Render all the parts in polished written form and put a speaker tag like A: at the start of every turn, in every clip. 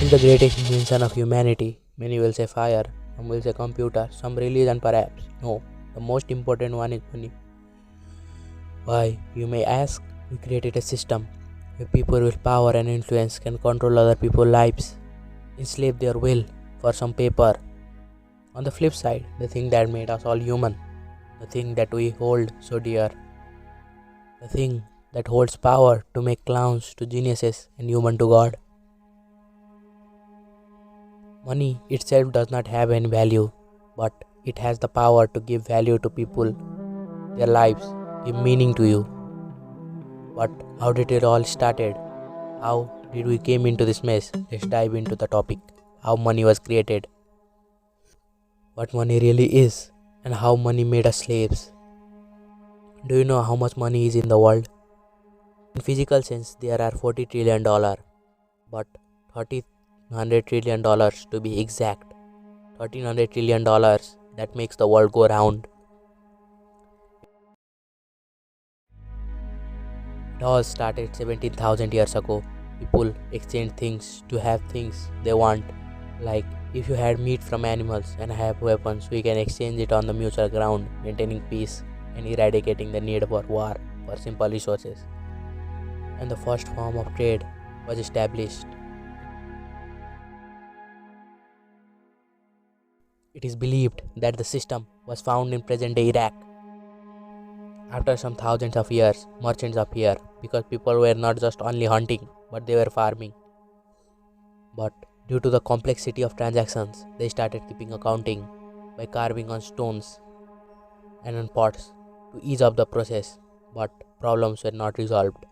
A: is the greatest invention of humanity? Many will say fire, some will say computer, some religion perhaps. No, the most important one is money. Why, you may ask? We created a system where people with power and influence can control other people's lives, enslave their will for some paper. On the flip side, the thing that made us all human, the thing that we hold so dear, the thing that holds power to make clowns to geniuses and human to God. Money itself does not have any value, but it has the power to give value to people, their lives, give meaning to you. But how did it all started? How did we came into this mess? Let's dive into the topic. How money was created, what money really is, and how money made us slaves. Do you know how much money is in the world? In physical sense, there are $40 trillion, but $1,300 trillion to be exact. $1,300 trillion, that makes the world go round. It all started 17,000 years ago. People exchanged things to have things they want. Like if you had meat from animals and have weapons, we can exchange it on the mutual ground, maintaining peace and eradicating the need for war for simple resources. And the first form of trade was established. It is believed that the system was found in present-day Iraq. After some thousands of years, merchants appeared because people were not just only hunting, but they were farming. But due to the complexity of transactions, they started keeping accounting by carving on stones and on pots to ease up the process, but problems were not resolved.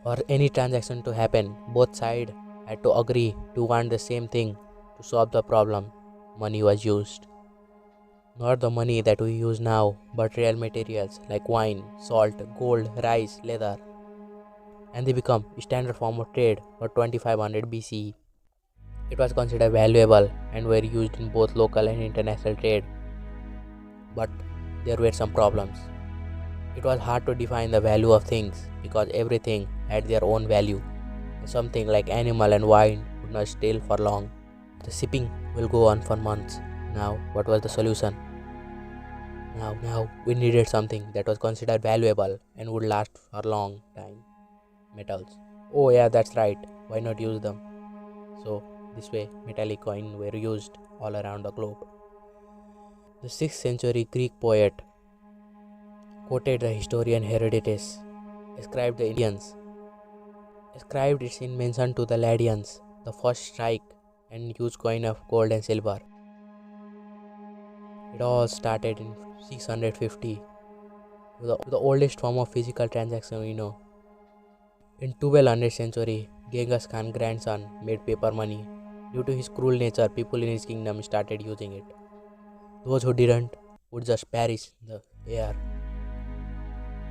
A: For any transaction to happen, both sides had to agree to want the same thing to solve the problem. Money was used. Not the money that we use now, but real materials like wine, salt, gold, rice, leather. And they become standard form of trade for 2500 BCE. It was considered valuable and were used in both local and international trade. But there were some problems. It was hard to define the value of things because everything had their own value. And something like animal and wine would not stay for long. The shipping will go on for months. Now, what was the solution? Now we needed something that was considered valuable and would last for a long time. Metals. Oh yeah, that's right. Why not use them? So this way metallic coins were used all around the globe. The 6th century Greek poet quoted the historian Herodotus, ascribed its invention to the Lydians, the first strike and used coin of gold and silver. It all started in 650, the oldest form of physical transaction we know. In 1200th century, Genghis Khan's grandson made paper money. Due to his cruel nature, people in his kingdom started using it. Those who didn't would just perish in the air.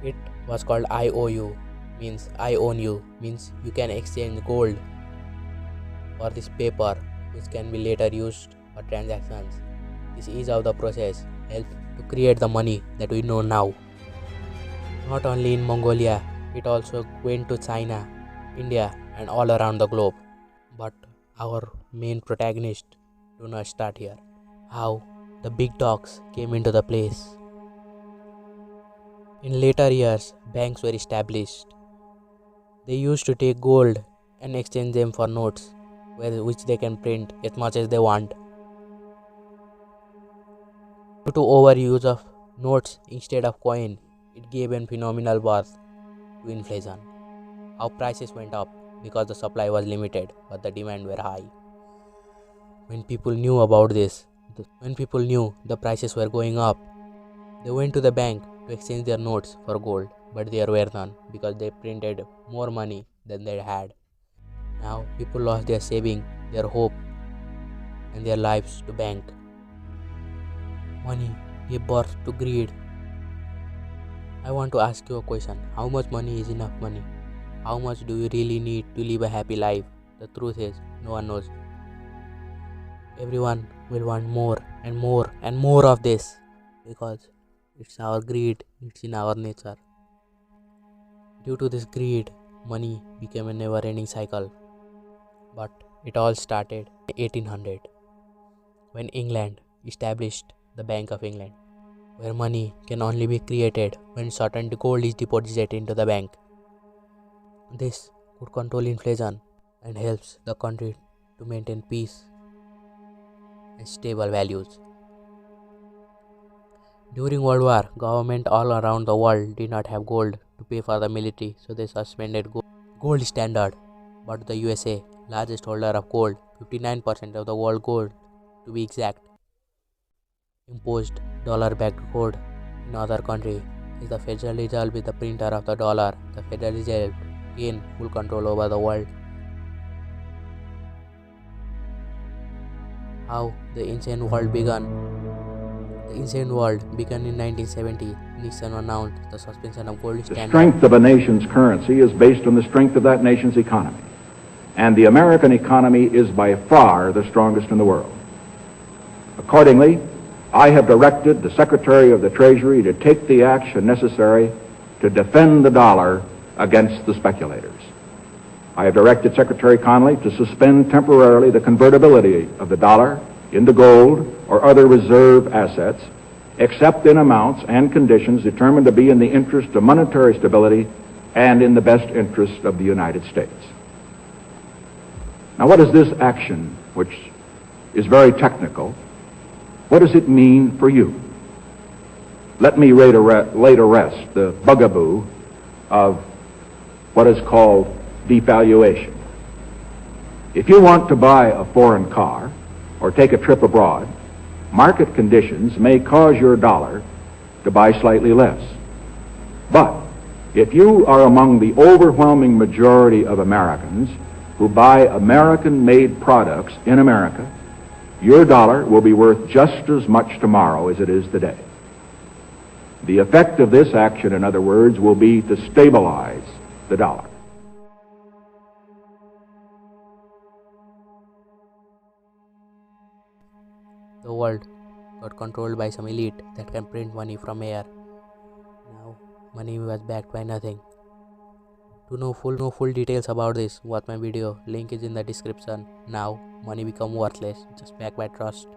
A: It was called IOU, means I own you, means you can exchange gold for this paper, which can be later used for transactions. This ease of the process helped to create the money that we know now. Not only in Mongolia, it also went to China, India and all around the globe. But our main protagonist do not start here. How the big dogs came into the place. In later years, banks were established. They used to take gold and exchange them for notes, which they can print as much as they want. Due to overuse of notes instead of coin, it gave a phenomenal birth to inflation. How prices went up because the supply was limited but the demand were high. When people knew about this, when people knew the prices were going up, they went to the bank to exchange their notes for gold, but there were none because they printed more money than they had. Now people lost their saving, their hope and their lives to bank. Money gave birth to greed. I want to ask you a question. How much money is enough money? How much do you really need to live a happy life? The truth is, no one knows. Everyone will want more and more and more of this because it's our greed, it's in our nature. Due to this greed, money became a never-ending cycle. But It all started in 1800 when England established the Bank of England, where money can only be created when certain gold is deposited into the bank. This could control inflation and helps the country to maintain peace and stable values. During World War, government all around the world did not have gold to pay for the military, so they suspended gold standard. But the USA, largest holder of gold, 59% of the world gold to be exact, imposed dollar-backed gold in other country. As the Federal Reserve is the printer of the dollar, the Federal Reserve gained full control over the world. How the ancient world began? The ancient world began in 1970. Nixon announced the suspension of gold standard.
B: The strength of a nation's currency is based on the strength of that nation's economy. And the American economy is by far the strongest in the world. Accordingly, I have directed the Secretary of the Treasury to take the action necessary to defend the dollar against the speculators. I have directed Secretary Connally to suspend temporarily the convertibility of the dollar into gold or other reserve assets, except in amounts and conditions determined to be in the interest of monetary stability and in the best interest of the United States. Now, what is this action, which is very technical, what does it mean for you? Let me lay to rest the bugaboo of what is called devaluation. If you want to buy a foreign car or take a trip abroad, market conditions may cause your dollar to buy slightly less. But if you are among the overwhelming majority of Americans who buy American-made products in America, your dollar will be worth just as much tomorrow as it is today. The effect of this action, in other words, will be to stabilize the dollar.
A: The world got controlled by some elite that can print money from air. Now, money was backed by nothing. To know full details about this, watch my video. Link is in the description. Now, money become worthless, just backed by trust.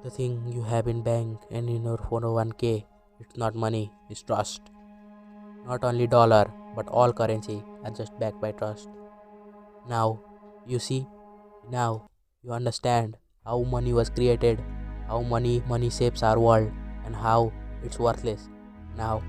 A: The thing you have in bank and in your 401k, it's not money, it's trust. Not only dollar, but all currency are just backed by trust. Now, you see, now you understand how money was created, how money shapes our world, and how it's worthless. Now